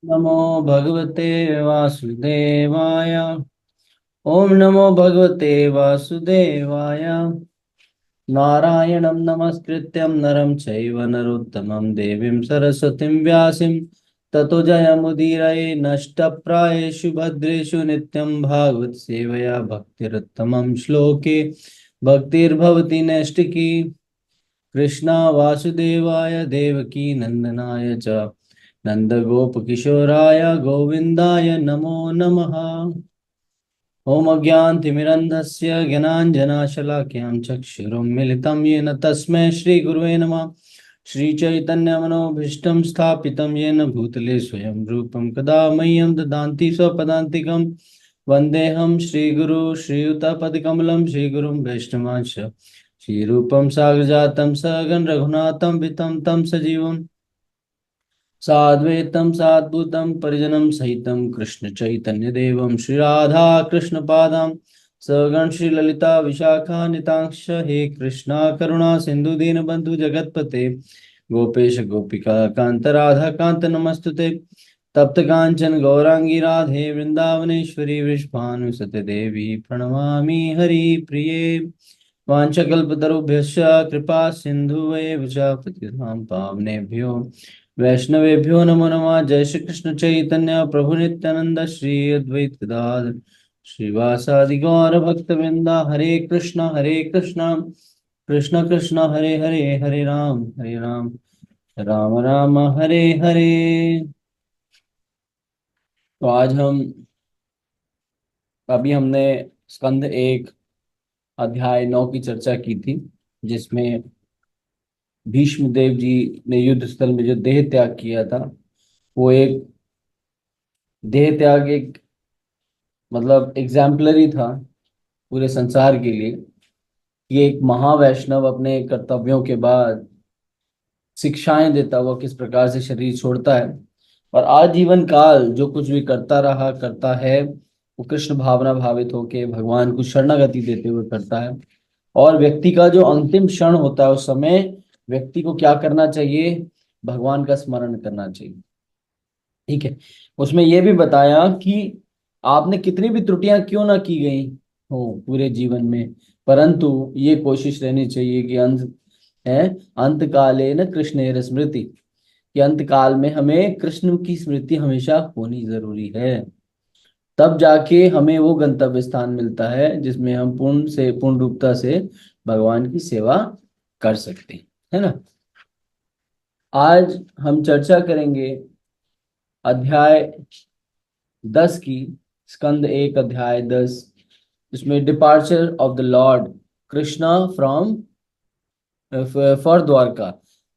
नमो भगवते वासुदेवाय। ओम नमो भगवते वासुदेवाय। नारायणं नमस्कृत्यं नरं चैव नरोत्तमं देवीं सरस्वतीं व्यासिं ततो जयमुदीरये नष्टप्रायेषु भद्रेषु नित्यं भागवत सेवया भक्तिरुत्तमं श्लोके भक्तिर्भवति नैष्टिकी। कृष्णा वासुदेवाय देवकी नंदनाय च नन्दगोपकिशोराय गोविन्दाय नमो नमः। ॐ अज्ञानतिमिरन्धस्य ज्ञानाञ्जनशलाकयां चक्षुरुन्मीलितं येन तस्मै श्रीगुरुवे नमः। श्रीचैतन्यमनोभीष्टं स्थापितं येन भूतले स्वयं रूपं कदा मह्यं ददान्ति स्वपदान्तिकं। वन्देऽहं श्रीगुरु श्रीयुतपदकमलं श्रीगुरुं वैष्णवांश श्रीरूपं साग्रजातं सहगण रघुनाथं वितं तं सजीवम् साद्वैतं साद्भुतं परिजनं सहितं कृष्ण चैतन्य देवं श्री राधा कृष्ण पादां सगण श्री ललिता विशाखा नितांश हे कृष्णा करुणा सिंधु दीनबंधु जगतपते गोपेश गोपिका कांत राधा कांत नमस्तुते। तप्त कांचन गौरांगी राधे वृंदावनेश्वरी वृषभानुसुते देवी प्रणमामि हरि प्रिये। वाञ्छकल्पतरुभ्यश्च कृपा सिन्धुवेव च पतितां पावनेभ्यो वैष्णवेभ्यो नमो नमः। जय श्री कृष्ण चैतन्य प्रभु नित्यानंद श्री अद्वैत गदाधर श्रीवासादि गौर भक्तवृंदा। हरे कृष्ण कृष्ण कृष्ण हरे हरे हरे राम राम राम हरे हरे। तो आज हम अभी हमने स्कंद एक अध्याय 9 की चर्चा की थी, जिसमें भीष्म देव जी ने युद्ध स्थल में जो देह त्याग किया था, वो एक देह त्याग एक मतलब एग्जाम्पलरी था पूरे संसार के लिए कि एक महावैष्णव अपने कर्तव्यों के बाद शिक्षाएं देता हुआ किस प्रकार से शरीर छोड़ता है और आजीवन काल जो कुछ भी करता रहा करता है वो कृष्ण भावना भावित होके भगवान को शरणागति देते हुए करता है। और व्यक्ति का जो अंतिम क्षण होता है उस समय व्यक्ति को क्या करना चाहिए? भगवान का स्मरण करना चाहिए। ठीक है। उसमें यह भी बताया कि आपने कितनी भी त्रुटियां क्यों ना की गई हो पूरे जीवन में, परंतु ये कोशिश रहनी चाहिए कि अंत है अंत काले न कृष्ण स्मृति, कि अंत काल में हमें कृष्ण की स्मृति हमेशा होनी जरूरी है। तब जाके हमें वो गंतव्य स्थान मिलता है जिसमें हम पूर्ण रूपता से भगवान की सेवा कर सकते हैं, है ना। आज हम चर्चा करेंगे अध्याय 10 की, स्कंद एक अध्याय 10, इसमें departure of the Lord Krishna from for Dwarka.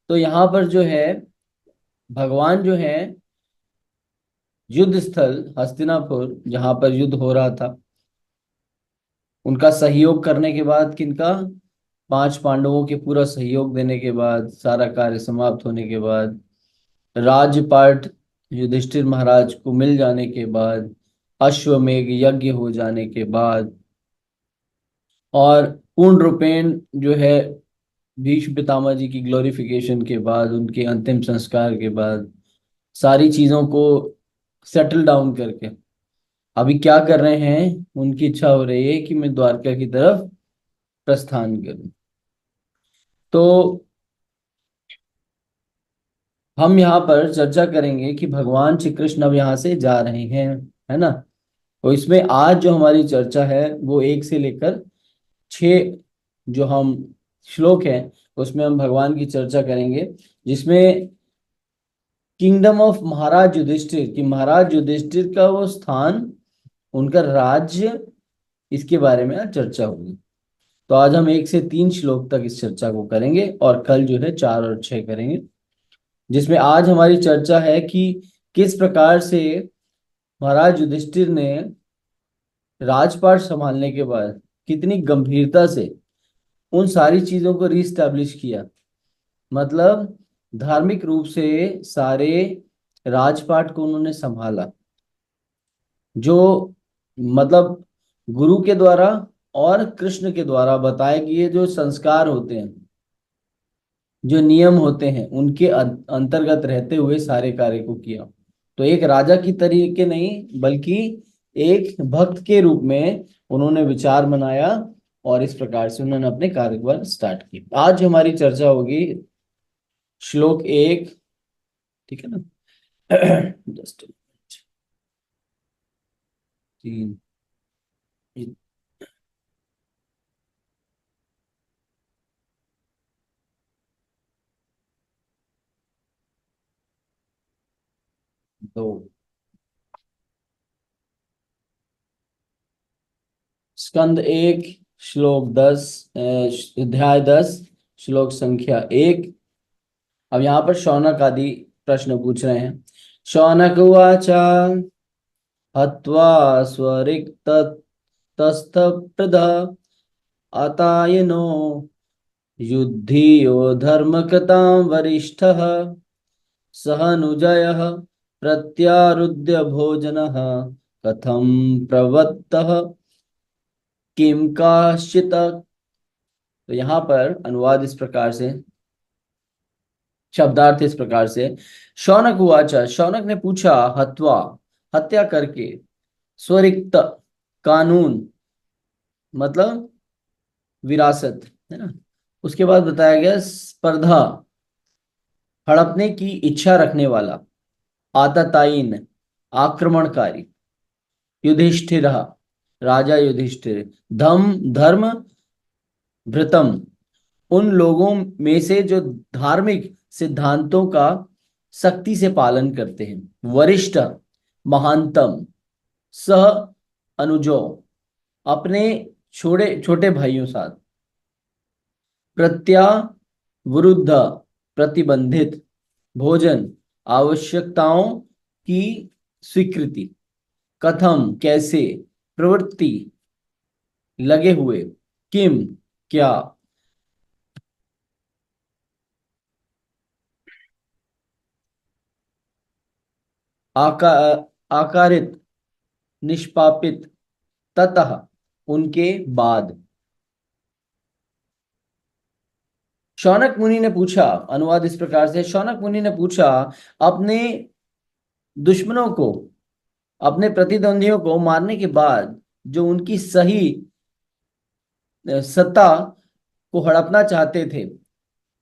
तो यहाँ पर जो है भगवान जो है युद्ध स्थल हस्तिनापुर जहाँ पर युद्ध हो रहा था, उनका सहयोग करने के बाद, किनका? 5 पांडवों के पूरा सहयोग देने के बाद, सारा कार्य समाप्त होने के बाद, राज्यपाट युधिष्ठिर महाराज को मिल जाने के बाद, अश्वमेघ यज्ञ हो जाने के बाद, और पूर्ण रूपेण जो है भीष्म पितामह जी की ग्लोरिफिकेशन के बाद, उनके अंतिम संस्कार के बाद, सारी चीजों को सेटल डाउन करके अभी क्या कर रहे हैं? उनकी इच्छा हो रही है कि मैं द्वारका की तरफ प्रस्थान करूं। तो हम यहाँ पर चर्चा करेंगे कि भगवान श्री कृष्ण अब यहाँ से जा रहे हैं, है ना। तो इसमें आज जो हमारी चर्चा है वो 1 से लेकर 6 जो हम श्लोक हैं उसमें हम भगवान की चर्चा करेंगे, जिसमें किंगडम ऑफ महाराज युधिष्ठिर, कि महाराज युधिष्ठिर का वो स्थान, उनका राज्य, इसके बारे में आज चर्चा होगी। तो आज हम 1 से 3 श्लोक तक इस चर्चा को करेंगे और कल जो है 4 और 6 करेंगे, जिसमें आज हमारी चर्चा है कि किस प्रकार से महाराज युधिष्ठिर ने राजपाट संभालने के बाद कितनी गंभीरता से उन सारी चीजों को रीस्टैब्लिश किया। मतलब धार्मिक रूप से सारे राजपाट को उन्होंने संभाला, जो मतलब गुरु के द्वारा और कृष्ण के द्वारा बताए गए जो संस्कार होते हैं, जो नियम होते हैं, उनके अंतर्गत रहते हुए सारे कार्य को किया। तो एक राजा की तरीके नहीं बल्कि एक भक्त के रूप में उन्होंने विचार बनाया और इस प्रकार से उन्होंने अपने कार्यभार स्टार्ट की। आज हमारी चर्चा होगी श्लोक 1, ठीक है ना। जस्ट 3, 2, स्कंद 1 श्लोक 10, अध्याय 10 श्लोक संख्या 1। अब यहाँ पर शौनक आदि प्रश्न पूछ रहे हैं। शौनक उवाच हत्वा स्वरिक्ततस्थप्रद आतायनो युद्धियो धर्मकृतां वरिष्ठः सहनुजयः प्रत्यारुद्य भोजनः कथं प्रवत्तः किम काश्चित्। तो यहाँ पर अनुवाद इस प्रकार से, शब्दार्थ इस प्रकार से। शौनक उवाच, शौनक ने पूछा, हत्वा हत्या करके, स्वरिक्त कानून मतलब विरासत, है ना। उसके बाद बताया गया स्पर्धा हड़पने की इच्छा रखने वाला, आततायीन आक्रमणकारी, युधिष्ठिर राजा युधिष्ठिर, धर्म भृतम उन लोगों में से जो धार्मिक सिद्धांतों का सख्ती से पालन करते हैं, वरिष्ठ महानतम, सह अनुजो अपने छोटे छोटे भाइयों साथ, प्रत्यावरुद्ध प्रतिबंधित, भोजन आवश्यकताओं की स्वीकृति, कथम कैसे, प्रवृत्ति लगे हुए, किम क्या, आका आकारित निष्पापित, ततः उनके बाद। शौनक मुनि ने पूछा, अनुवाद इस प्रकार से। शौनक मुनि ने पूछा, अपने दुश्मनों को, अपने प्रतिद्वंदियों को मारने के बाद जो उनकी सही सत्ता को हड़पना चाहते थे,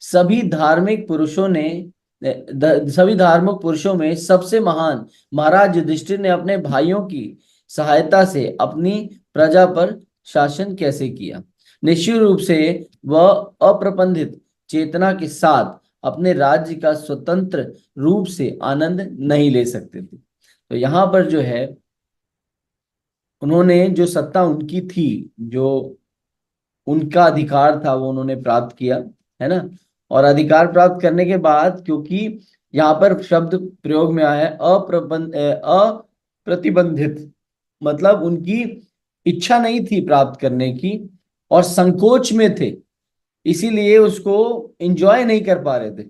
सभी धार्मिक पुरुषों ने सभी धार्मिक पुरुषों में सबसे महान महाराज युधिष्ठिर ने अपने भाइयों की सहायता से अपनी प्रजा पर शासन कैसे किया। निश्चित रूप से वह अप्रबंधित चेतना के साथ अपने राज्य का स्वतंत्र रूप से आनंद नहीं ले सकते थे। तो यहाँ पर जो है, उन्होंने जो सत्ता उनकी थी, जो उनका अधिकार था, वो उन्होंने प्राप्त किया, है ना। और अधिकार प्राप्त करने के बाद, क्योंकि यहाँ पर शब्द प्रयोग में आया है अप्रतिबंधित, मतलब उनकी इच्छा नहीं थी प्राप्त करने की और संकोच में थे, इसीलिए उसको एंजॉय नहीं कर पा रहे थे।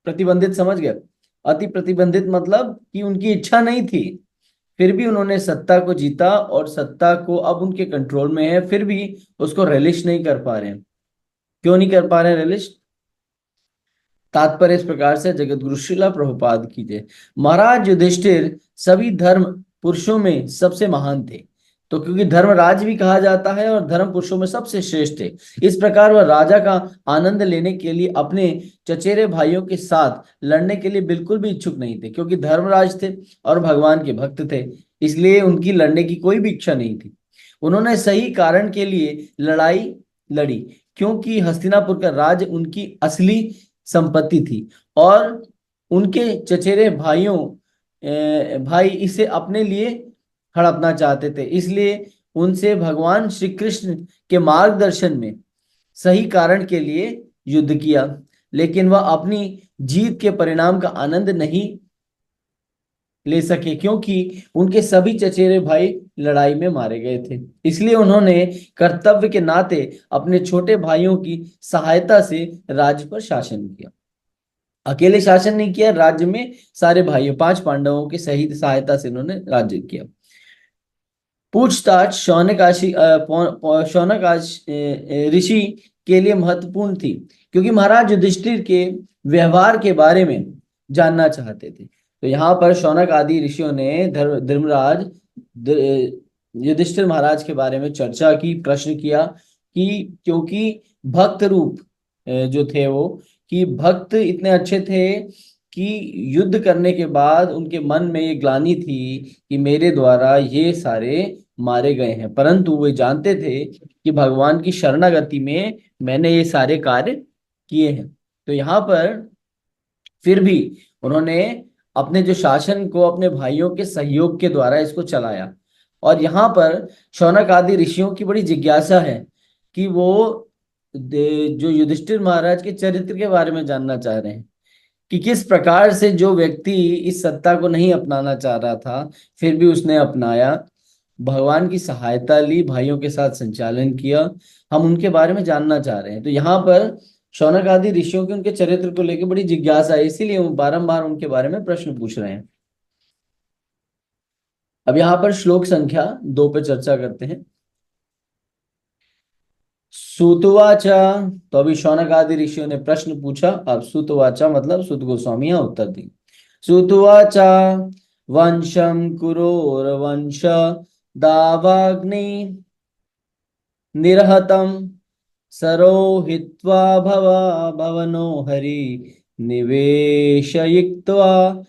प्रतिबंधित समझ गए। अति प्रतिबंधित मतलब कि उनकी इच्छा नहीं थी, फिर भी उन्होंने सत्ता को जीता और सत्ता को अब उनके कंट्रोल में है, फिर भी उसको रिलिश नहीं कर पा रहे हैं। क्यों नहीं कर पा रहे हैं रिलिश? तात्पर्य इस प्रकार से, जगत गुरु श्रीला प्रभुपाद की जय। महाराज युधिष्ठिर सभी धर्म पुरुषों में सबसे महान थे, तो क्योंकि धर्मराज भी कहा जाता है और धर्म पुरुषों में सबसे श्रेष्ठ थे, इस प्रकार वह राजा का आनंद लेने के लिए अपने चचेरे भाइयों के साथ लड़ने के लिए बिल्कुल भी इच्छुक नहीं थे, क्योंकि धर्मराज थे और भगवान के भक्त थे, इसलिए उनकी लड़ने की कोई भी इच्छा नहीं थी। उन्होंने सही कारण के लिए लड़ाई लड़ी, क्योंकि हस्तिनापुर का राज उनकी असली संपत्ति थी और उनके चचेरे भाई इसे अपने लिए हड़पना चाहते थे, इसलिए उनसे भगवान श्री कृष्ण के मार्गदर्शन में सही कारण के लिए युद्ध किया, लेकिन वह अपनी जीत के परिणाम का आनंद नहीं ले सके, क्योंकि उनके सभी चचेरे भाई लड़ाई में मारे गए थे। इसलिए उन्होंने कर्तव्य के नाते अपने छोटे भाइयों की सहायता से राज्य पर शासन किया। अकेले शासन नहीं किया, राज्य में सारे भाइयों 5 पांडवों की सही सहायता से उन्होंने राज्य किया। पूछताछ शौनक ऋषि के लिए महत्वपूर्ण थी, क्योंकि महाराज युधिष्ठिर के व्यवहार के बारे में जानना चाहते थे। तो यहाँ पर शौनक आदि ऋषियों ने धर्मराज युधिष्ठिर महाराज के बारे में चर्चा की, प्रश्न किया कि क्योंकि भक्त रूप जो थे वो, कि भक्त इतने अच्छे थे कि युद्ध करने के बाद उनके मन में ये ग्लानि थी कि मेरे द्वारा ये सारे मारे गए हैं, परंतु वे जानते थे कि भगवान की शरणागति में मैंने ये सारे कार्य किए हैं। तो यहाँ पर फिर भी उन्होंने अपने जो शासन को अपने भाइयों के सहयोग के द्वारा इसको चलाया। और यहाँ पर शौनक आदि ऋषियों की बड़ी जिज्ञासा है कि वो जो युधिष्ठिर महाराज के चरित्र के बारे में जानना चाह रहे हैं कि किस प्रकार से जो व्यक्ति इस सत्ता को नहीं अपनाना चाह रहा था फिर भी उसने अपनाया, भगवान की सहायता ली, भाइयों के साथ संचालन किया। हम उनके बारे में जानना चाह रहे हैं। तो यहाँ पर शौनक आदि ऋषियों के उनके चरित्र को लेकर बड़ी जिज्ञासा है, इसीलिए वो बारंबार उनके बारे में प्रश्न पूछ रहे हैं। अब यहाँ पर श्लोक संख्या 2 पे चर्चा करते हैं। सुतवाचा, तो अभी शौनक आदि ऋषियों ने प्रश्न पूछा, अब सुतवाचा मतलब सुत गोस्वामी उत्तर दी। सुतवाचा वंशम कुरोरवंश दावाग्नि निर्हतम सरोहित्वा भवनो हरि निवेशयित्वा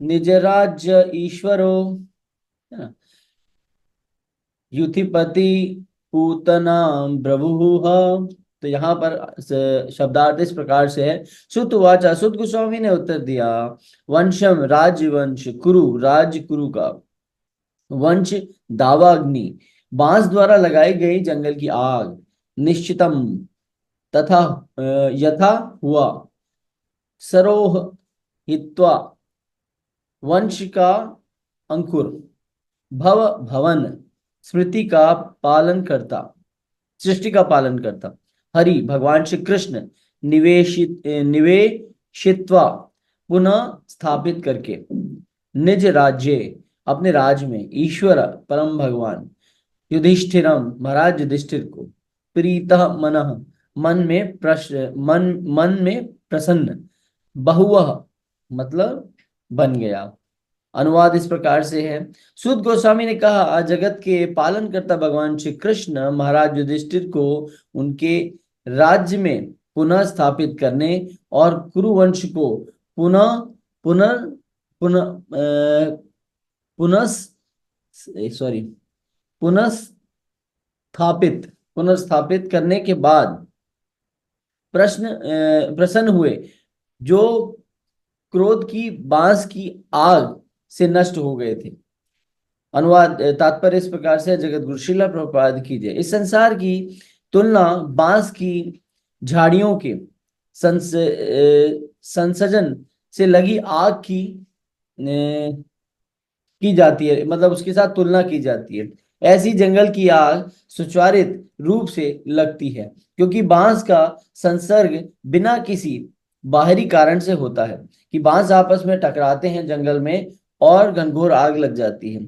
निज राज्य ईश्वरो, है ना, युधिपति पूतनाम प्रभुः। तो यहाँ पर शब्दार्थ इस प्रकार से है। सुत वाचा, सुत गोस्वामी ने उत्तर दिया, वंशम राजवंश, कुरु राज्य कुरु का, वंश दावाग्नि बांस द्वारा लगाई गई जंगल की आग, निश्चितम तथा यथा हुआ, सरोह हित्वा वंश का अंकुर, भव भवन स्मृति का पालन करता, सृष्टि का पालन करता, हरि भगवान श्री कृष्ण निवेशित्वा पुनः स्थापित करके, निज राज्य अपने राज्य में, ईश्वर परम भगवान, युधिष्ठिरम महाराज युधिष्ठिर को, प्रीतः मनः मन में प्रसन्न, बहुवह मतलब बन गया। अनुवाद इस प्रकार से है। सूत गोस्वामी ने कहा, जगत के पालन करता भगवान श्री कृष्ण महाराज युधिष्ठिर को उनके राज्य में पुनः स्थापित करने और कुरुवंश को पुनः पुनः पुनः पुनः सॉरी पुनर्स्थापित करने के बाद प्रसन्न हुए, जो क्रोध की बांस की आग से नष्ट हो गए थे। अनुवाद तात्पर्य इस प्रकार से, जगत गुरु श्रील प्रभुपाद की जय। इस संसार की तुलना बांस की झाड़ियों के संसर्जन से लगी आग की जाती है, मतलब उसके साथ तुलना की जाती है। ऐसी जंगल की आग सुचारित रूप से लगती है, क्योंकि बांस का संसर्ग बिना किसी बाहरी कारण से होता है, कि बांस आपस में टकराते हैं जंगल में और घनघोर आग लग जाती है।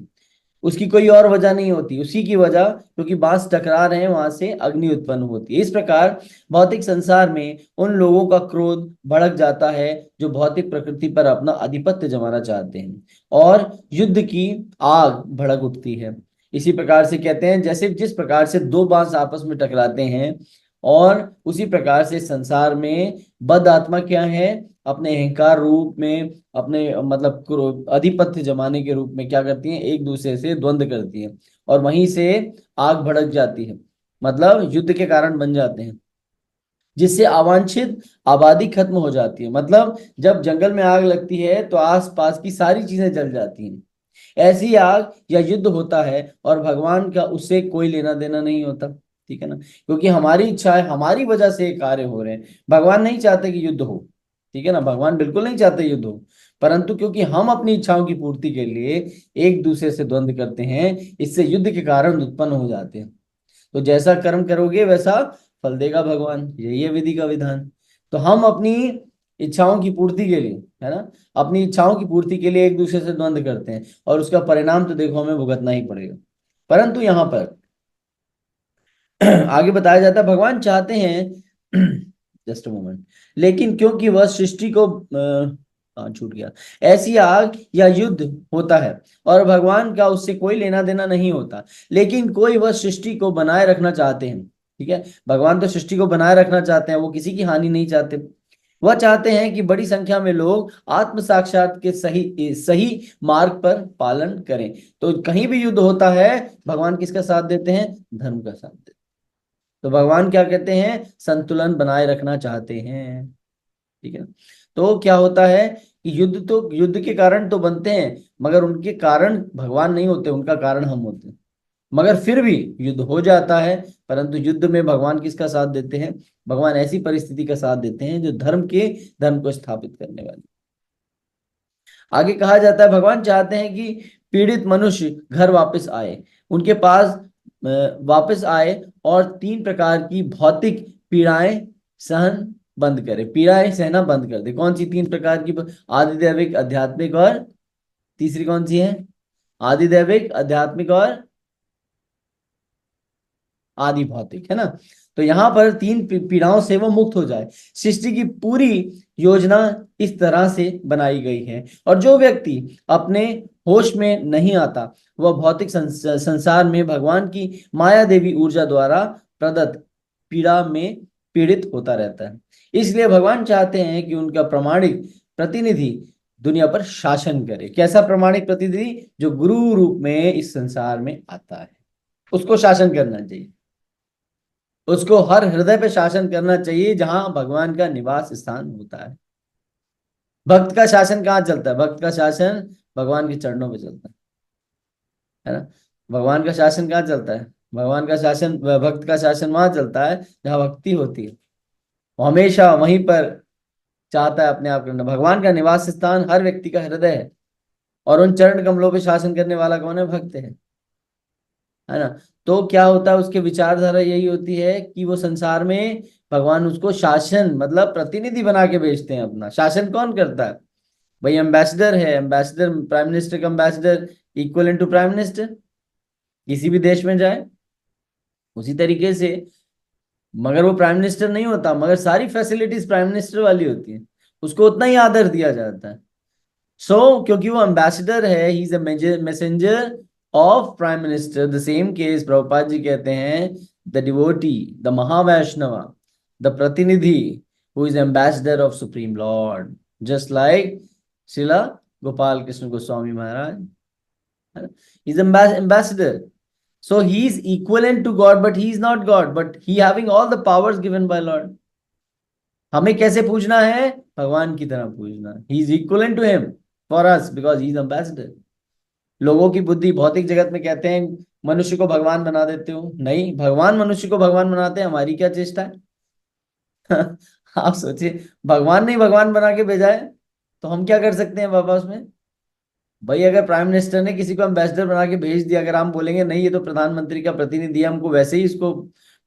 उसकी कोई और वजह नहीं होती, उसी की वजह क्योंकि बांस टकरा रहे हैं वहां से अग्नि उत्पन्न होती है। इस प्रकार भौतिक संसार में उन लोगों का क्रोध भड़क जाता है जो भौतिक प्रकृति पर अपना आधिपत्य जमाना चाहते हैं, और युद्ध की आग भड़क उठती है। इसी प्रकार से कहते हैं, जैसे जिस प्रकार से दो बांस आपस में टकराते हैं, और उसी प्रकार से संसार में बद आत्मा क्या है, अपने अहंकार रूप में, अपने मतलब आधिपत्य जमाने के रूप में क्या करती हैं, एक दूसरे से द्वंद्व करती हैं, और वहीं से आग भड़क जाती है, मतलब युद्ध के कारण बन जाते हैं, जिससे अवांछित आबादी खत्म हो जाती है। मतलब जब जंगल में आग लगती है तो आसपास की सारी चीजें जल जाती हैं। ऐसी आग या युद्ध होता है और भगवान का उससे कोई लेना देना नहीं होता, ठीक है ना, क्योंकि हमारी इच्छा है, हमारी वजह से कार्य हो रहे हैं। भगवान नहीं चाहते कि युद्ध हो, ठीक है ना, भगवान बिल्कुल नहीं चाहते युद्ध हो, परंतु क्योंकि हम अपनी इच्छाओं की पूर्ति के लिए एक दूसरे से द्वंद्व करते हैं, इससे युद्ध के कारण उत्पन्न हो जाते हैं। तो जैसा कर्म करोगे वैसा फल देगा भगवान, यही है विधि का विधान। तो हम अपनी इच्छाओं की पूर्ति के लिए, है ना, अपनी इच्छाओं की पूर्ति के लिए एक दूसरे से द्वंद्व करते हैं, और उसका परिणाम तो देखो हमें भुगतना ही पड़ेगा। परंतु यहाँ पर आगे बताया जाता है, भगवान चाहते हैं जस्ट मोमेंट, लेकिन क्योंकि वह सृष्टि को छूट गया। ऐसी आग या युद्ध होता है और भगवान का उससे कोई लेना देना नहीं होता, लेकिन कोई वह सृष्टि को बनाए रखना चाहते हैं। ठीक है, भगवान तो सृष्टि को बनाए रखना चाहते हैं, वो किसी की हानि नहीं चाहते। वह चाहते हैं कि बड़ी संख्या में लोग आत्म साक्षात के सही सही मार्ग पर पालन करें। तो कहीं भी युद्ध होता है, भगवान किसका साथ देते हैं? धर्म का साथ देते हैं। तो भगवान क्या कहते हैं? संतुलन बनाए रखना चाहते हैं। ठीक है, तो क्या होता है कि युद्ध तो युद्ध के कारण तो बनते हैं, मगर उनके कारण भगवान नहीं होते, उनका कारण हम होते हैं। मगर फिर भी युद्ध हो जाता है, परंतु युद्ध में भगवान किसका साथ देते हैं? भगवान ऐसी परिस्थिति का साथ देते हैं जो धर्म को स्थापित करने वाली। आगे कहा जाता है भगवान चाहते हैं कि पीड़ित मनुष्य घर वापस आए, उनके पास वापस आए और 3 प्रकार की भौतिक पीड़ाएं सहन बंद करे, पीड़ाएं सहना बंद कर दे। कौन सी 3 प्रकार की? आदिदैविक, आध्यात्मिक और तीसरी कौन सी है? आदिदैविक, आध्यात्मिक और आदि भौतिक, है ना। तो यहां पर 3 पीड़ाओं से वो मुक्त हो जाए। सृष्टि की पूरी योजना इस तरह से बनाई गई है, और जो व्यक्ति अपने होश में नहीं आता, वह भौतिक संसार में भगवान की माया देवी ऊर्जा द्वारा प्रदत्त पीड़ा में पीड़ित होता रहता है। इसलिए भगवान चाहते हैं कि उनका प्रामाणिक प्रतिनिधि दुनिया पर शासन करे। कैसा प्रामाणिक प्रतिनिधि? जो गुरु रूप में इस संसार में आता है, उसको शासन करना चाहिए। उसको हर हृदय पे शासन करना चाहिए जहां भगवान का निवास स्थान होता है। भक्त का शासन कहाँ चलता है? भक्त का शासन भगवान के चरणों पे चलता है ना। भगवान का शासन कहाँ चलता है? भगवान का शासन, भक्त का शासन वहां चलता है जहां भक्ति होती है। वो हमेशा वहीं पर चाहता है अपने आप करना। भगवान का निवास स्थान हर व्यक्ति का हृदय है, और उन चरण कमलों पे शासन करने वाला कौन है? भक्त है ना। तो क्या होता है, उसके विचारधारा यही होती है कि वो संसार में भगवान उसको शासन मतलब प्रतिनिधि बना के भेजते हैं। अपना शासन कौन करता है? भाई एम्बेसडर है, एम्बेसडर, प्राइम मिनिस्टर का ambassador equal to prime minister, किसी भी देश में जाए उसी तरीके से। मगर वो प्राइम मिनिस्टर नहीं होता, मगर सारी फैसिलिटीज प्राइम मिनिस्टर वाली होती है, उसको उतना ही आदर दिया जाता है। क्योंकि वो एम्बेसडर है, he is a messenger of prime minister. The same case Prabhupada ji कहते हैं, the devotee, the Mahavaishnava, the प्रतिनिधि, who is ambassador of supreme lord, just like Srila Gopal Krishna Goswami Maharaj, is ambassador. So he is equivalent to God, but he is not God, but he having all the powers given by Lord. हमें कैसे पूजना है? भगवान की तरह पूजना। He is equivalent to him for us because he is ambassador. लोगों की बुद्धि भौतिक जगत में कहते हैं मनुष्य को भगवान बना देते हो। नहीं, भगवान मनुष्य को भगवान बनाते हैं, हमारी क्या चेष्टा है? आप सोचिए, भगवान ने ही भगवान बना के भेजा है, तो हम क्या कर सकते हैं बाबा उसमें? भाई अगर प्राइम मिनिस्टर ने किसी को एम्बेसडर बना के भेज दिया, अगर हम बोलेंगे नहीं ये तो प्रधानमंत्री का प्रतिनिधि है, हमको वैसे ही इसको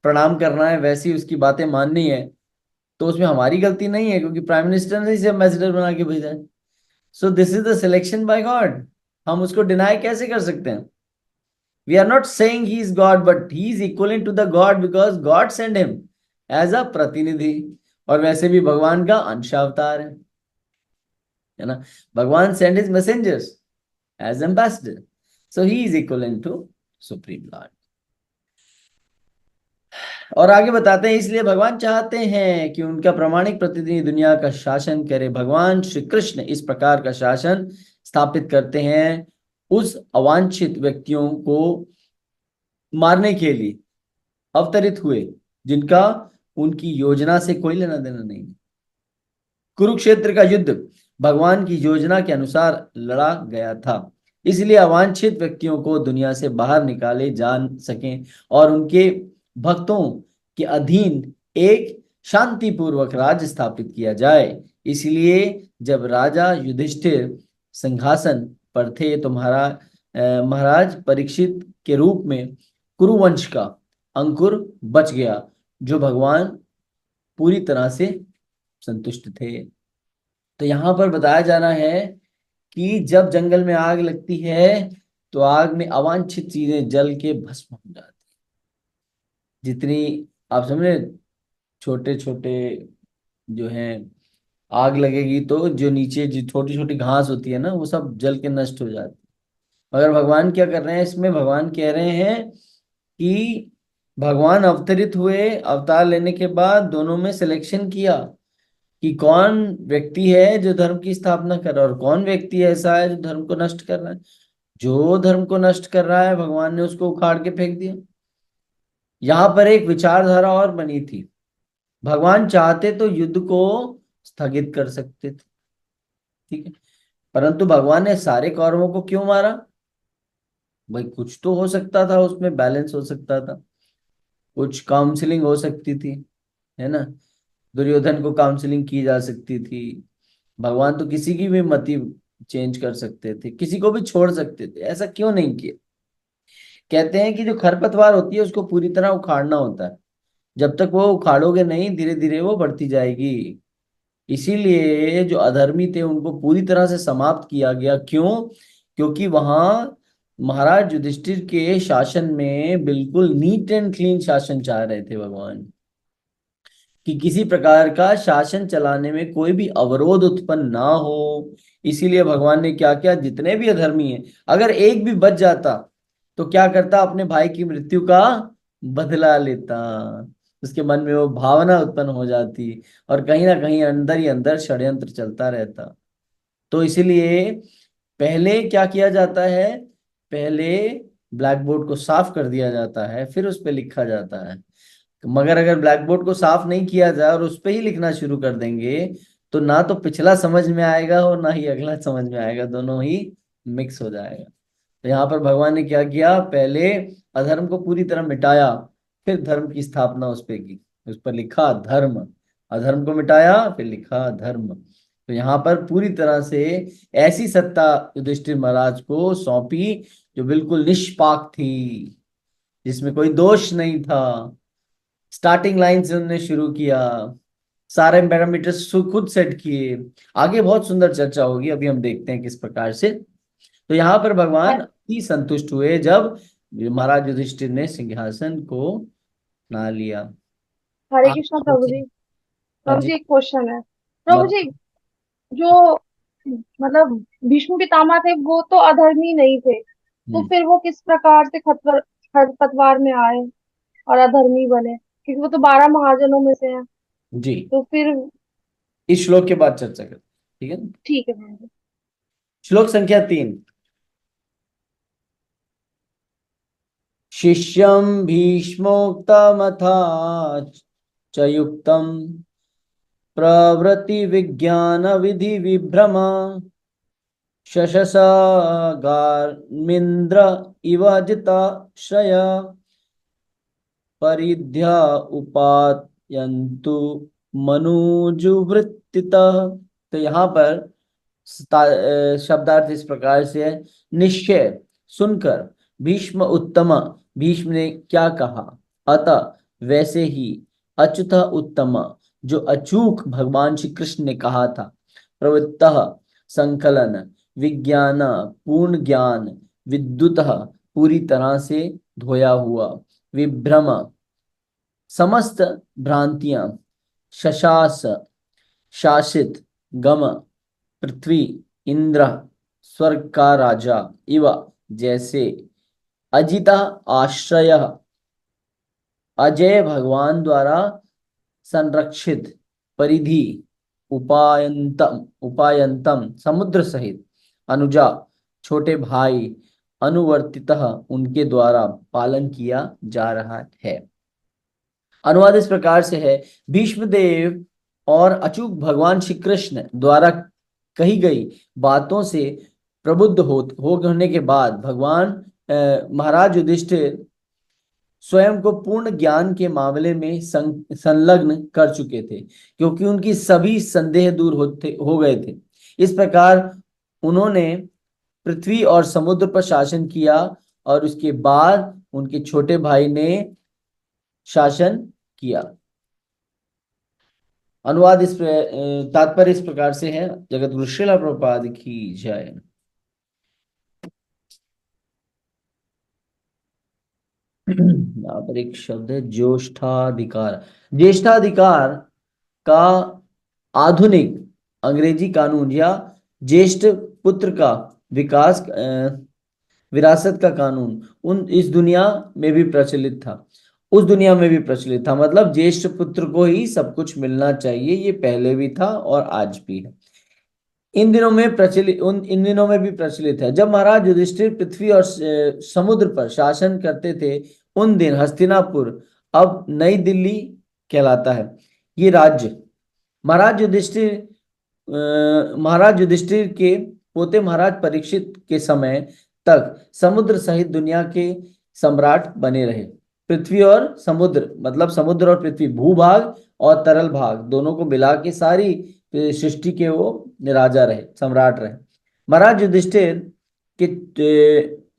प्रणाम करना है, वैसे ही उसकी बातें माननी है, तो उसमें हमारी गलती नहीं है, क्योंकि प्राइम मिनिस्टर ने इसे एम्बेसडर बना के भेजा है। So this is the selection by God. हम उसको डिनाई कैसे कर सकते हैं? We are not saying he is God, but he is equal to the God because God send him as a प्रतिनिधि। और वैसे भी भगवान का अंशावतार है ना। भगवान send his messengers as ambassador, so he is equal to supreme lord. और आगे बताते हैं, इसलिए भगवान चाहते हैं कि उनका प्रामाणिक प्रतिनिधि दुनिया का शासन करे। भगवान श्री कृष्ण इस प्रकार का शासन स्थापित करते हैं उस अवांछित व्यक्तियों को मारने के लिए अवतरित हुए जिनका उनकी योजना से कोई लेना देना नहीं। कुरुक्षेत्र का युद्ध भगवान की योजना के अनुसार लड़ा गया था, इसलिए अवांछित व्यक्तियों को दुनिया से बाहर निकाले जा सकें और उनके भक्तों के अधीन एक शांतिपूर्वक राज्य स्थापित किया जाए। इसलिए जब राजा युधिष्ठिर सिंहासन पर थे तो महाराज परीक्षित के रूप में कुरुवंश का अंकुर बच गया, जो भगवान पूरी तरह से संतुष्ट थे। तो यहां पर बताया जा रहा है कि जब जंगल में आग लगती है तो आग में अवांछित चीजें जल के भस्म हो जाती, जितनी आप समझे छोटे छोटे जो हैं आग लगेगी तो जो नीचे जो छोटी छोटी घास होती है ना, वो सब जल के नष्ट हो जाती है। मगर भगवान क्या कर रहे हैं इसमें, भगवान कह रहे हैं कि भगवान अवतरित हुए, अवतार लेने के बाद दोनों में सिलेक्शन किया कि कौन व्यक्ति है जो धर्म की स्थापना कर रहा है और कौन व्यक्ति ऐसा है जो धर्म को नष्ट कर रहा है। जो धर्म को नष्ट कर रहा है, भगवान ने उसको उखाड़ के फेंक दिया। यहाँ पर एक विचारधारा और बनी थी। भगवान चाहते तो युद्ध को स्थगित कर सकते थे, ठीक है, परंतु भगवान ने सारे कौरवों को क्यों मारा? भाई कुछ तो हो सकता था, उसमें बैलेंस हो सकता था, कुछ काउंसलिंग हो सकती थी, है ना। दुर्योधन को काउंसलिंग की जा सकती थी। भगवान तो किसी की भी मति चेंज कर सकते थे, किसी को भी छोड़ सकते थे, ऐसा क्यों नहीं किया? कहते हैं कि जो खरपतवार होती है उसको पूरी तरह उखाड़ना होता है। जब तक वो उखाड़ोगे नहीं, धीरे धीरे वो बढ़ती जाएगी। इसीलिए जो अधर्मी थे उनको पूरी तरह से समाप्त किया गया। क्यों? क्योंकि वहां महाराज युधिष्ठिर के शासन में बिल्कुल नीट एंड क्लीन शासन चाह रहे थे भगवान, कि किसी प्रकार का शासन चलाने में कोई भी अवरोध उत्पन्न ना हो। इसीलिए भगवान ने क्या किया, जितने भी अधर्मी हैं, अगर एक भी बच जाता तो क्या करता, अपने भाई की मृत्यु का बदला लेता। उसके मन में वो भावना उत्पन्न हो जाती और कहीं ना कहीं अंदर ही अंदर षड्यंत्र चलता रहता। तो इसीलिए पहले क्या किया जाता है, पहले ब्लैक बोर्ड को साफ कर दिया जाता है, फिर उस पर लिखा जाता है। मगर अगर ब्लैक बोर्ड को साफ नहीं किया जाए और उस पे ही लिखना शुरू कर देंगे, तो ना तो पिछला समझ में आएगा और ना ही अगला समझ में आएगा, दोनों ही मिक्स हो जाएगा। तो यहाँ पर भगवान ने क्या किया, पहले अधर्म को पूरी तरह मिटाया, फिर धर्म की स्थापना उस पे की। उस पर लिखा धर्म, अधर्म को मिटाया, फिर लिखा धर्म। तो यहाँ पर पूरी तरह से ऐसी सत्ता युधिष्ठिर महाराज को सौंपी जो बिल्कुल निष्पाक थी, जिसमें कोई दोष नहीं था। स्टार्टिंग लाइन से उन्होंने शुरू किया, सारे पैरामीटर्स खुद सेट किए। आगे बहुत सुंदर चर्चा होगी, अभी हम देखते हैं किस प्रकार से। तो यहाँ पर भगवान ही संतुष्ट हुए जब महाराज युधिष्ठिर ने सिंहासन को ना लिया। हरे आप कृष्णा प्रभु जी। हाँ प्रभु जी। जी एक क्वेश्चन है। प्रभु मत जी, जो मतलब भीष्म पितामह थे वो तो अधर्मी नहीं थे, तो हम्म, फिर वो किस प्रकार से खरपतवार में आए और अधर्मी बने? क्योंकि वो तो 12 महाजनों में से हैं। जी, तो फिर इस श्लोक के बाद चर्चा करते हैं, ठीक है ना? ठीक है प्रभु जी। श्लोक संख्या 3। शिष्यं भीष्मोक्तमथा च युक्तम् प्रवृत्ति विज्ञान विधि विभ्रम शशसागार्मिन्द्र इव जिताश्रय परिध्या उपायन्तु मनुजुवृत्तितः। तो यहाँ पर शब्दार्थ इस प्रकार से है। निश्चय सुनकर, भीष्म उत्तम, भीष्म ने क्या कहा, अतः वैसे ही, अच्युत उत्तम, जो अचूक भगवान श्री कृष्ण ने कहा था, प्रवृत्तः संकलन, विज्ञान पूर्ण ज्ञान, विद्युतः पूरी तरह से धोया हुआ, विभ्रम समस्त भ्रांतियां, शशास शासित, गम पृथ्वी, इंद्र स्वर्ग का राजा, इव जैसे, अजिता आश्रय अजय भगवान द्वारा संरक्षित, परिधि उपायंतम उपायंतम समुद्र सहित, अनुजा छोटे भाई, अनुवर्तितः उनके द्वारा पालन किया जा रहा है। अनुवाद इस प्रकार से है। भीष्मदेव और अचूक भगवान श्री कृष्ण द्वारा कही गई बातों से प्रबुद्ध हो होने के बाद भगवान महाराज युधिष्ठिर स्वयं को पूर्ण ज्ञान के मामले में संलग्न कर चुके थे, क्योंकि उनकी सभी संदेह दूर हो गए थे। इस प्रकार उन्होंने पृथ्वी और समुद्र पर शासन किया और उसके बाद उनके छोटे भाई ने शासन किया। अनुवाद तात्पर्य इस प्रकार से है। जगत गुरु श्रील प्रभुपाद की जय। यहाँ पर एक शब्द है ज्येष्ठाधिकार। ज्येष्ठाधिकार का आधुनिक अंग्रेजी कानून या ज्येष्ठ पुत्र का विकास विरासत का कानून उन इस दुनिया में भी प्रचलित था, उस दुनिया में भी प्रचलित था। मतलब ज्येष्ठ पुत्र को ही सब कुछ मिलना चाहिए, ये पहले भी था और आज भी है। इन दिनों में भी प्रचलित है। जब महाराज युधिष्ठिर पृथ्वी और समुद्र पर शासन करते थे, उन दिन हस्तिनापुर, अब नई दिल्ली कहलाता है, ये राज्य महाराज युधिष्ठिर महाराज युधिष्ठिर के पोते महाराज परीक्षित के समय तक समुद्र सहित दुनिया के सम्राट बने रहे। पृथ्वी और समुद्र, मतलब समुद्र और पृथ्वी, भूभाग और तरल भाग दोनों को मिला के सारी सृष्टि के वो राजा रहे, सम्राट रहे। महाराज युधिष्ठिर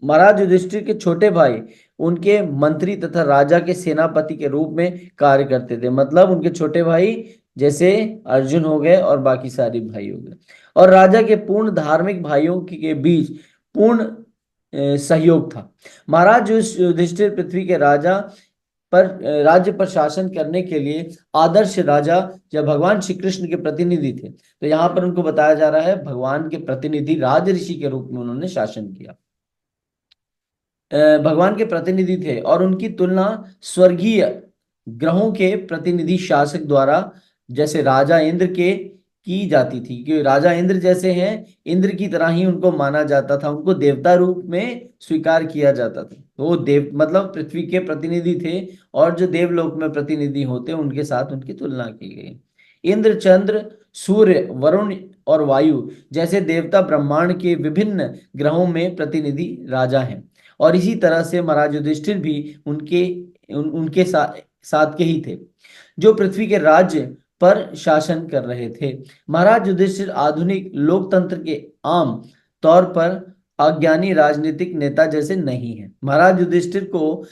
महाराज युधिष्ठिर के छोटे भाई उनके मंत्री तथा राजा के सेनापति के रूप में कार्य करते थे। मतलब उनके छोटे भाई जैसे अर्जुन हो गए और बाकी सारे भाई हो गए, और राजा के पूर्ण धार्मिक भाइयों के बीच पूर्ण सहयोग था। महाराज युधिष्ठिर पृथ्वी के राजा पर राज्य पर शासन करने के लिए आदर्श राजा या भगवान श्री कृष्ण के प्रतिनिधि थे। तो यहाँ पर उनको बताया जा रहा है भगवान के प्रतिनिधि, राज ऋषि के रूप में उन्होंने शासन किया, भगवान के प्रतिनिधि थे, और उनकी तुलना स्वर्गीय ग्रहों के प्रतिनिधि शासक द्वारा जैसे राजा इंद्र के की जाती थी, कि राजा इंद्र जैसे हैं, इंद्र की तरह ही उनको माना जाता था, उनको देवता रूप में स्वीकार किया जाता था। तो वो देव मतलब पृथ्वी के प्रतिनिधि थे, और जो देवलोक में प्रतिनिधि होते उनके साथ उनकी तुलना की गई। इंद्र, चंद्र, सूर्य, वरुण और वायु जैसे देवता ब्रह्मांड के विभिन्न ग्रहों में प्रतिनिधि राजा हैं, और इसी तरह से महाराज युधिष्ठिर भी उनके साथ के ही थे, जो पृथ्वी के राज्य पर शासन कर रहे थे। महाराज युधिष्ठिर आधुनिक लोकतंत्र के आम तौर पर अज्ञानी राजनीतिक नेता जैसे नहीं है। महाराज युधिष्ठिर को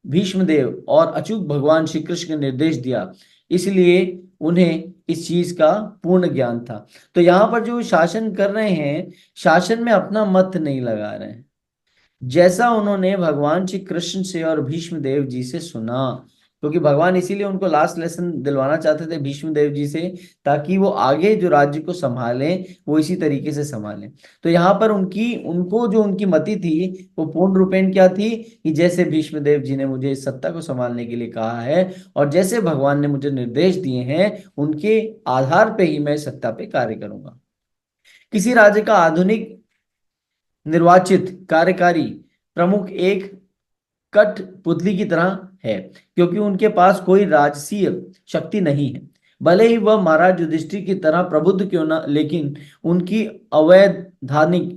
भीष्मदेव और अचूक भगवान श्री कृष्ण ने निर्देश दिया, इसलिए उन्हें इस चीज का पूर्ण ज्ञान था। तो यहाँ पर जो शासन कर रहे हैं, शासन में अपना मत नहीं लगा रहे हैं, जैसा उन्होंने भगवान श्री कृष्ण से और भीष्म देव जी से सुना, क्योंकि भगवान इसीलिए उनको लास्ट लेसन दिलवाना चाहते थे भीष्म देव जी से, ताकि वो आगे जो राज्य को संभालें वो इसी तरीके से संभालें। तो यहाँ पर उनको जो उनकी मति थी वो पूर्ण रूपेण क्या थी, कि जैसे भीष्म देव जी ने मुझे इस सत्ता को संभालने के लिए कहा है, और जैसे भगवान ने मुझे निर्देश दिए हैं, उनके आधार पे ही मैं सत्ता पे कार्य करूंगा। किसी राज्य का आधुनिक निर्वाचित कार्यकारी प्रमुख एक कठपुतली की तरह है, क्योंकि उनके पास कोई राजसीय शक्ति नहीं है। भले ही वह महाराज युधिष्ठिर की तरह प्रबुद्ध क्यों ना, लेकिन उनकी अवैधानिक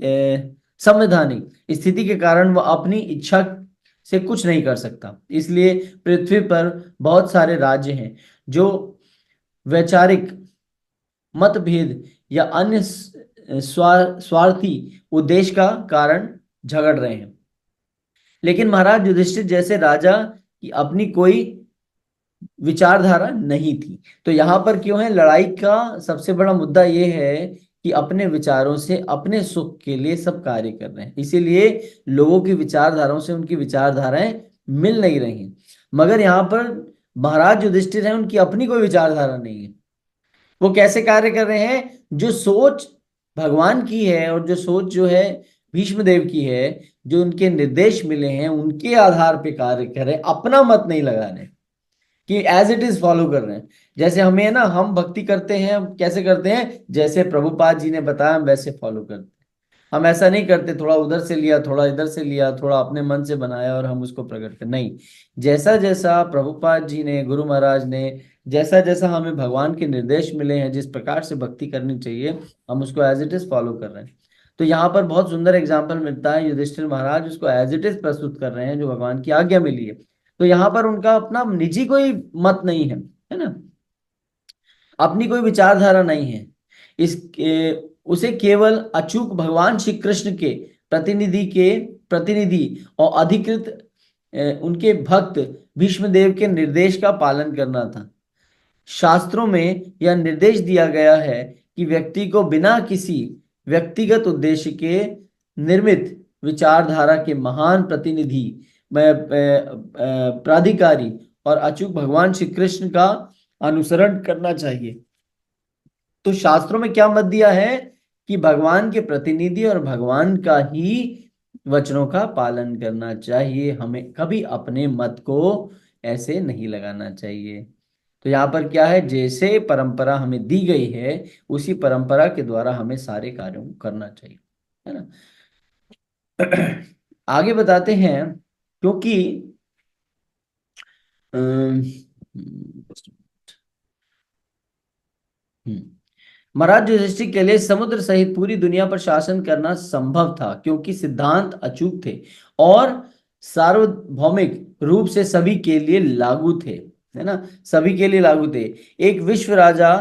संवैधानिक स्थिति के कारण वह अपनी इच्छा से कुछ नहीं कर सकता। इसलिए पृथ्वी पर बहुत सारे राज्य हैं जो वैचारिक मतभेद या अन्य स्वार्थी उद्देश्य का कारण झगड़ रहे हैं। लेकिन महाराज युधिष्ठिर जैसे राजा की अपनी कोई विचारधारा नहीं थी। तो यहाँ पर क्यों है लड़ाई का सबसे बड़ा मुद्दा यह है कि अपने विचारों से अपने सुख के लिए सब कार्य कर रहे हैं, इसीलिए लोगों की विचारधाराओं से उनकी विचारधाराएं मिल नहीं रही। मगर यहाँ पर महाराज युधिष्ठिर हैं, उनकी अपनी कोई विचारधारा नहीं है। वो कैसे कार्य कर रहे हैं, जो सोच भगवान की है और जो सोच जो है भीष्म देव की है, जो उनके निर्देश मिले हैं उनके आधार पे कार्य कर रहे हैं, अपना मत नहीं लगा रहे कि एज इट इज फॉलो कर रहे हैं। जैसे हमें है ना, हम भक्ति करते हैं, हम कैसे करते हैं, जैसे प्रभुपाद जी ने बताया हम वैसे फॉलो करते हैं। हम ऐसा नहीं करते थोड़ा उधर से लिया, थोड़ा इधर से लिया, थोड़ा अपने मन से बनाया और हम उसको प्रकट कर, नहीं। जैसा जैसा प्रभुपाद जी ने, गुरु महाराज ने, जैसा जैसा हमें भगवान के निर्देश मिले हैं, जिस प्रकार से भक्ति करनी चाहिए, हम उसको एज इट इज फॉलो कर रहे हैं। तो यहाँ पर बहुत सुंदर एग्जाम्पल मिलता है, युधिष्ठिर महाराज उसको एज इट इज प्रस्तुत कर रहे हैं जो भगवान की आज्ञा मिली है। तो यहाँ पर उनका अपना निजी कोई मत नहीं है ना, अपनी कोई विचारधारा नहीं है। उसे केवल अचूक भगवान श्री कृष्ण के प्रतिनिधि और अधिकृत उनके भक्त भीष्मदेव के निर्देश का पालन करना था। शास्त्रों में यह निर्देश दिया गया है कि व्यक्ति को बिना किसी व्यक्तिगत उद्देश्य के निर्मित विचारधारा के महान प्रतिनिधि, प्राधिकारी और अचूक भगवान श्री कृष्ण का अनुसरण करना चाहिए। तो शास्त्रों में क्या मत दिया है कि भगवान के प्रतिनिधि और भगवान का ही वचनों का पालन करना चाहिए, हमें कभी अपने मत को ऐसे नहीं लगाना चाहिए। तो यहाँ पर क्या है, जैसे परंपरा हमें दी गई है उसी परंपरा के द्वारा हमें सारे कार्यों को करना चाहिए, है ना। आगे बताते हैं, क्योंकि अम, हम्म, महाराज युधिष्ठिर के लिए समुद्र सहित पूरी दुनिया पर शासन करना संभव था, क्योंकि सिद्धांत अचूक थे और सार्वभौमिक रूप से सभी के लिए लागू थे, है ना, सभी के लिए लागू थे। एक विश्व राजा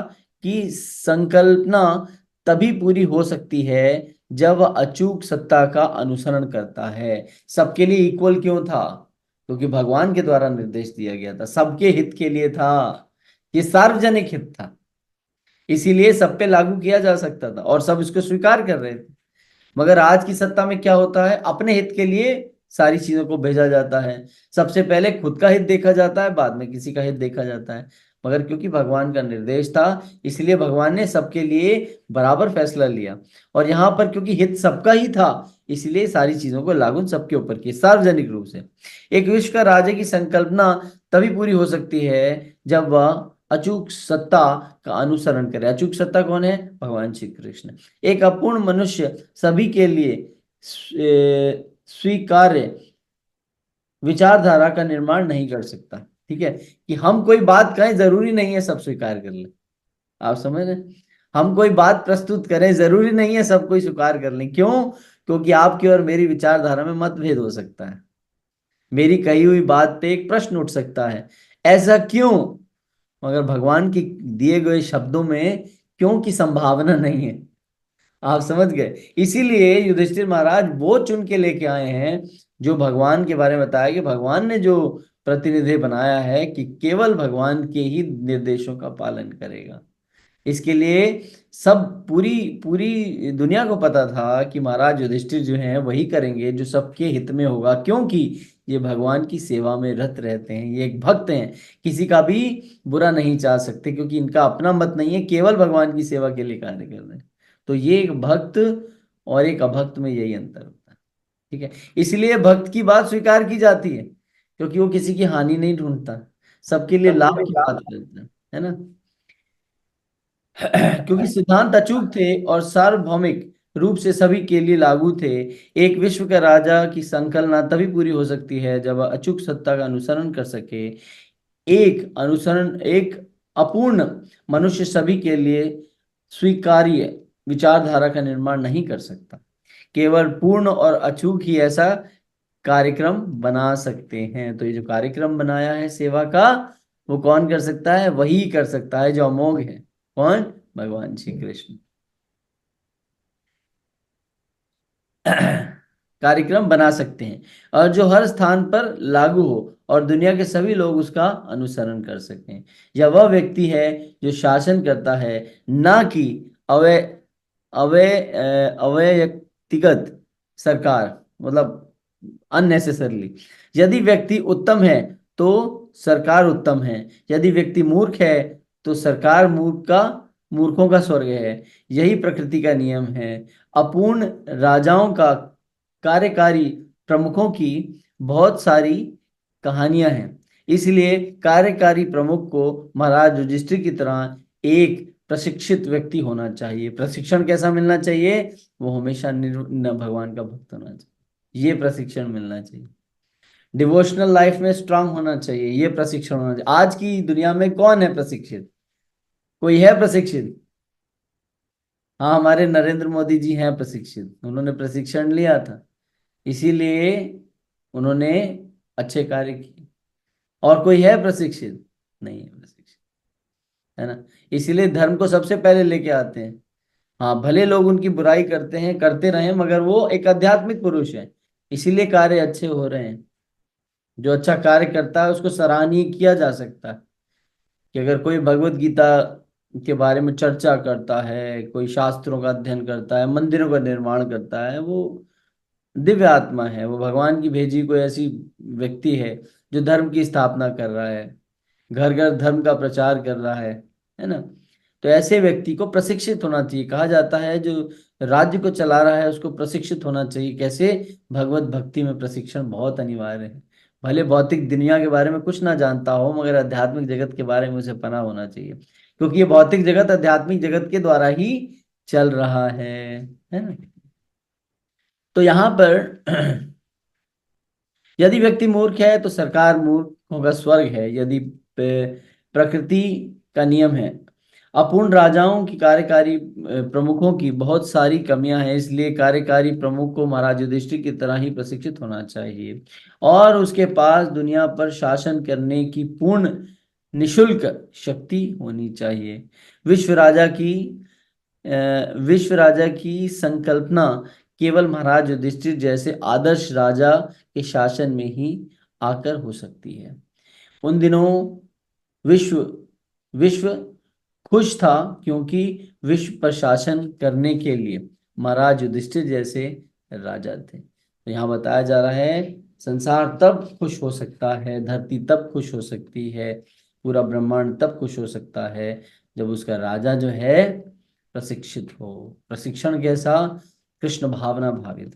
की संकल्पना तभी पूरी हो सकती है जब वह अचूक सत्ता का अनुसरण करता है। सबके लिए इक्वल क्यों था? क्योंकि भगवान के द्वारा निर्देश दिया गया था, सबके हित के लिए था, ये सार्वजनिक हित था, इसीलिए सब पे लागू किया जा सकता था और सब इसको स्वीकार कर रहे थे। मगर आज की सत्ता में क्या होता है, अपने हित के लिए सारी चीजों को भेजा जाता है, सबसे पहले खुद का हित देखा जाता है, बाद में किसी का हित देखा जाता है। मगर क्योंकि भगवान का निर्देश था, इसलिए भगवान ने सबके लिए बराबर फैसला लिया, और यहाँ पर क्योंकि हित सबका ही था, इसलिए सारी चीजों को लागू सबके ऊपर की सार्वजनिक रूप से। एक विश्व का राज्य की संकल्पना तभी पूरी हो सकती है जब वह अचूक सत्ता का अनुसरण करे। अचूक सत्ता कौन है? भगवान श्री कृष्ण। एक अपूर्ण मनुष्य सभी के लिए स्वीकार्य विचारधारा का निर्माण नहीं कर सकता। ठीक है, कि हम कोई बात कहें जरूरी नहीं है सब स्वीकार कर ले। आप समझ रहे हैं? हम कोई बात प्रस्तुत करें जरूरी नहीं है सब कोई स्वीकार कर लें। क्यों? क्योंकि आपकी और मेरी विचारधारा में मतभेद हो सकता है, मेरी कही हुई बात पे एक प्रश्न उठ सकता है। ऐसा क्यों? मगर भगवान की दिए गए शब्दों में क्यों की संभावना नहीं है। आप समझ गए? इसीलिए युधिष्ठिर महाराज वो चुन के लेके आए हैं जो भगवान के बारे में बताया, कि भगवान ने जो प्रतिनिधि बनाया है कि केवल भगवान के ही निर्देशों का पालन करेगा। इसके लिए सब पूरी पूरी दुनिया को पता था कि महाराज युधिष्ठिर जो हैं वही करेंगे जो सबके हित में होगा, क्योंकि ये भगवान की सेवा में रत रहते हैं, ये एक भक्त हैं, किसी का भी बुरा नहीं चाह सकते, क्योंकि इनका अपना मत नहीं है, केवल भगवान की सेवा के लिए कार्य कर रहे हैं। तो ये एक भक्त और एक अभक्त में यही अंतर होता है। ठीक है, इसलिए भक्त की बात स्वीकार की जाती है, क्योंकि वो किसी की हानि नहीं ढूंढता, सबके लिए लाभ की बात करता है ना। क्योंकि सिद्धांत अचूक थे और सार्वभौमिक रूप से सभी के लिए लागू थे। एक विश्व का राजा की संकल्पना तभी पूरी हो सकती है जब वह अचूक सत्ता का अनुसरण कर सके। एक अपूर्ण मनुष्य सभी के लिए स्वीकार्य विचारधारा का निर्माण नहीं कर सकता, केवल पूर्ण और अचूक ही ऐसा कार्यक्रम बना सकते हैं। तो ये जो कार्यक्रम बनाया है सेवा का, वो कौन कर सकता है? वही कर सकता है जो अमोघ है। कौन? भगवान श्री कृष्ण। कार्यक्रम बना सकते हैं और जो हर स्थान पर लागू हो और दुनिया के सभी लोग उसका अनुसरण कर सकें। यह वह व्यक्ति है जो शासन करता है, ना कि अवय अवैयक्तिगत सरकार, मतलब अननेसेसरली। यदि व्यक्ति उत्तम है तो सरकार उत्तम है, यदि व्यक्ति मूर्ख है तो सरकार मूर्खों का स्वर्ग है। यही प्रकृति का नियम है। अपूर्ण राजाओं का कार्यकारी प्रमुखों की बहुत सारी कहानियां हैं, इसलिए कार्यकारी प्रमुख को महाराज युधिष्ठिर की तरह एक प्रशिक्षित व्यक्ति होना चाहिए। प्रशिक्षण कैसा मिलना चाहिए? वो हमेशा भगवान का भक्त होना चाहिए, ये प्रशिक्षण मिलना चाहिए। डिवोशनल लाइफ में स्ट्रांग होना चाहिए, ये प्रशिक्षण होना चाहिए। आज की दुनिया में कौन है प्रशिक्षित? कोई है प्रशिक्षित? हाँ, हमारे नरेंद्र मोदी जी हैं प्रशिक्षित, उन्होंने प्रशिक्षण लिया था, इसीलिए उन्होंने अच्छे कार्य किए। और कोई है प्रशिक्षित? नहीं है प्रशिक्षित, है ना। इसीलिए धर्म को सबसे पहले लेके आते हैं। हाँ, भले लोग उनकी बुराई करते हैं, करते रहे, मगर वो एक आध्यात्मिक पुरुष है, इसीलिए कार्य अच्छे हो रहे हैं। जो अच्छा कार्य करता है उसको सराहनीय किया जा सकता है। कि अगर कोई भगवत गीता के बारे में चर्चा करता है, कोई शास्त्रों का अध्ययन करता है, मंदिरों का निर्माण करता है, वो दिव्य आत्मा है, वो भगवान की भेजी कोई ऐसी व्यक्ति है जो धर्म की स्थापना कर रहा है, घर घर धर्म का प्रचार कर रहा है ना। तो ऐसे व्यक्ति को प्रशिक्षित होना चाहिए। कहा जाता है जो राज्य को चला रहा है उसको प्रशिक्षित होना चाहिए। कैसे? भगवत भक्ति में प्रशिक्षण बहुत अनिवार्य है। भले भौतिक दुनिया के बारे में कुछ ना जानता हो, मगर आध्यात्मिक जगत के बारे में उसे पता होना चाहिए, क्योंकि ये भौतिक जगत आध्यात्मिक जगत के द्वारा ही चल रहा है ना। तो यहाँ पर यदि व्यक्ति मूर्ख है तो सरकार मूर्ख होगा, स्वर्ग है। यदि प्रकृति का नियम है, अपूर्ण राजाओं की कार्यकारी प्रमुखों की बहुत सारी कमियां हैं, इसलिए कार्यकारी प्रमुख को महाराज युधिष्ठिर की तरह ही प्रशिक्षित होना चाहिए और उसके पास दुनिया पर शासन करने की पूर्ण निशुल्क शक्ति होनी चाहिए। विश्व राजा की विश्व राजा की संकल्पना केवल महाराज युधिष्ठिर जैसे आदर्श राजा के शासन में ही आकर हो सकती है। उन दिनों विश्व विश्व खुश था, क्योंकि विश्व पर शासन करने के लिए महाराज युधिष्ठिर जैसे राजा थे। तो यहाँ बताया जा रहा है संसार तब खुश हो सकता है, धरती तब खुश हो सकती है, पूरा ब्रह्मांड तब खुश हो सकता है जब उसका राजा जो है प्रशिक्षित हो। प्रशिक्षण कैसा? कृष्ण भावना भावित।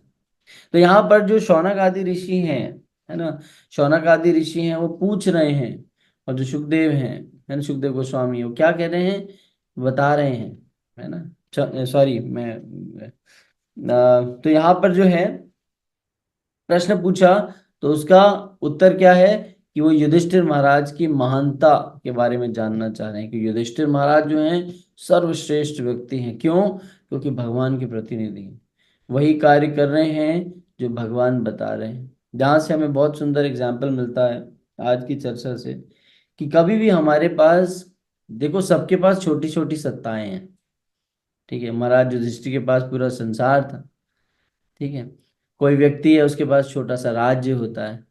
तो यहाँ पर जो शौनक आदि ऋषि हैं, है ना, शौनक आदि ऋषि हैं वो पूछ रहे हैं, और जो सुखदेव हैं, है ना, सुखदेव गोस्वामी, वो क्या कह रहे हैं, बता रहे हैं, है ना। सॉरी मैं तो यहाँ पर जो है प्रश्न पूछा, तो उसका उत्तर क्या है कि वो युधिष्ठिर महाराज की महानता के बारे में जानना चाह रहे हैं कि युधिष्ठिर महाराज जो हैं सर्वश्रेष्ठ व्यक्ति हैं। क्यों? क्योंकि भगवान के प्रतिनिधि हैं, वही कार्य कर रहे हैं जो भगवान बता रहे हैं। जहाँ से हमें बहुत सुंदर एग्जाम्पल मिलता है आज की चर्चा से, कि कभी भी हमारे पास, देखो सबके पास छोटी छोटी सत्ताएं हैं, ठीक है। महाराज युधिष्ठिर के पास पूरा संसार था, ठीक है। कोई व्यक्ति है उसके पास छोटा सा राज्य होता है,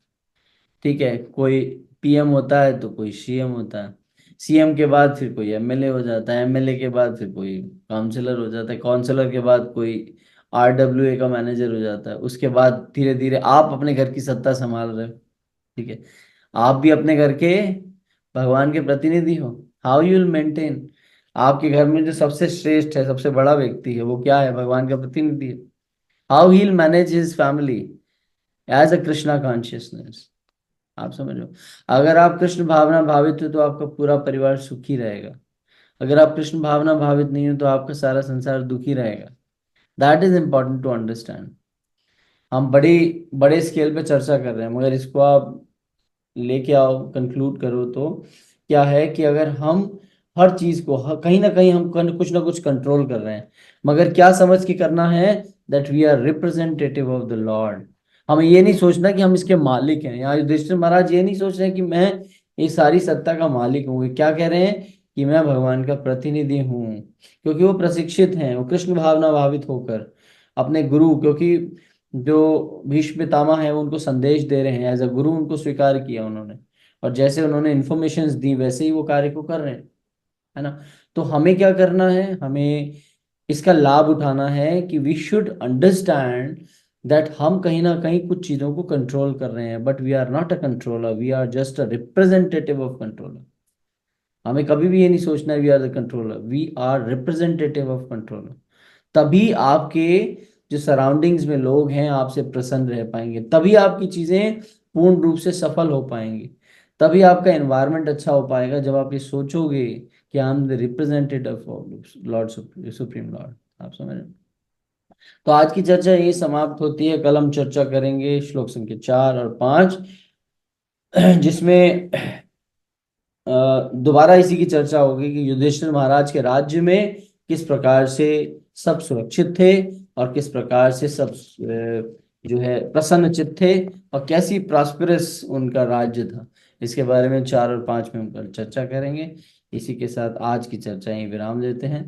ठीक है। कोई पीएम होता है तो कोई सीएम होता है, सीएम के बाद फिर कोई एमएलए हो जाता है, एमएलए के बाद फिर कोई काउंसलर हो जाता है, काउंसलर के बाद कोई आरडब्ल्यूए का मैनेजर हो जाता है। उसके बाद धीरे धीरे आप अपने घर की सत्ता संभाल रहे हो, ठीक है। आप भी अपने घर के भगवान के प्रतिनिधि हो। How you will maintain? आपके घर में जो सबसे श्रेष्ठ है, सबसे बड़ा व्यक्ति है, वो क्या है? भगवान का प्रतिनिधि है। How he will manage his family as a Krishna consciousness? आप समझ लो, अगर आप कृष्ण भावना भावित हो तो आपका पूरा परिवार सुखी रहेगा। अगर आप कृष्ण भावना भावित नहीं हो तो आपका सारा संसार दुखी रहेगा। That is important to understand. हम बड़ी बड़े स्केल पे चर्चा कर रहे हैं, मगर इसको आप लेके आओ, कंक्लूड करो तो क्या है कि अगर हम हर चीज को कहीं ना कहीं हम कुछ ना कुछ कंट्रोल कर रहे हैं, मगर क्या समझ के करना है? That we are representative of the lord. हमें ये नहीं सोचना कि हम इसके मालिक हैं। यहाँ युधिष्ठिर महाराज ये नहीं सोच रहे कि मैं ये सारी सत्ता का मालिक हूँ। क्या कह रहे हैं? कि मैं भगवान का प्रतिनिधि हूँ, क्योंकि वो प्रशिक्षित हैं, वो कृष्ण भावना भावित होकर अपने गुरु, क्योंकि जो भीष्म पितामह है वो उनको संदेश दे रहे हैं, एज अ गुरु उनको स्वीकार किया उन्होंने, और जैसे उन्होंने इन्फॉर्मेशंस दी वैसे ही वो कार्य को कर रहे हैं, है ना। तो हमें क्या करना है? हमें इसका लाभ उठाना है कि वी शुड अंडरस्टैंड दैट हम कहीं ना कहीं कुछ चीजों को कंट्रोल कर रहे हैं, but we are not a controller, we are just a representative of controller. हमें कभी भी ये नहीं सोचना we are the controller, we are representative of controller. तभी आपके जो सराउंडिंग्स में लोग हैं आपसे प्रसन्न रह पाएंगे, तभी आपकी चीजें पूर्ण रूप से सफल हो पाएंगी, तभी आपका एनवायरनमेंट अच्छा हो पाएगा, जब आप ये सोचोगे कि I am the representative of Lord supreme Lord. आप समझ रहे हैं? तो आज की चर्चा यही समाप्त होती है। कल हम चर्चा करेंगे श्लोक संख्या 4 और 5, जिसमें दोबारा इसी की चर्चा होगी कि युधिष्ठिर महाराज के राज्य में किस प्रकार से सब सुरक्षित थे और किस प्रकार से सब जो है प्रसन्नचित्त थे, और कैसी प्रॉस्पेरस उनका राज्य था। इसके बारे में 4 और 5 में हम कल चर्चा करेंगे। इसी के साथ आज की चर्चा यहीं विराम देते हैं।